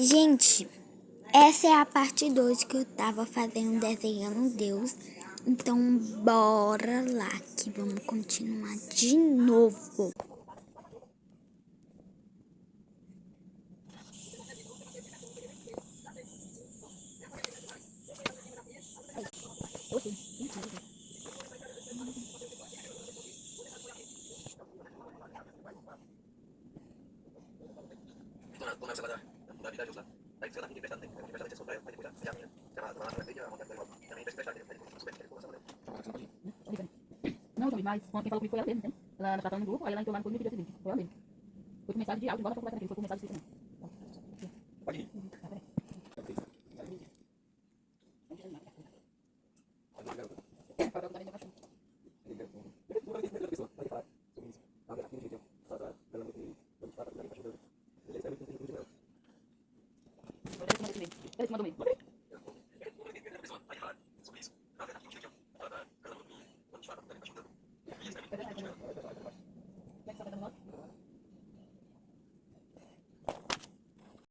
Gente, essa é a parte 2 que eu tava fazendo, desenhando Deus. Então, bora lá que vamos continuar de novo. Não, João, mas quem falou comigo foi ela mesmo, entende? Ela tá falando no grupo, aí ela entrou lá no grupo e me pediu o seguinte. Foi ela mesmo. Foi com mensagem de áudio, igual ela falou naquele, foi com mensagem escrita não. Pode ir. Ele mandou mesmo.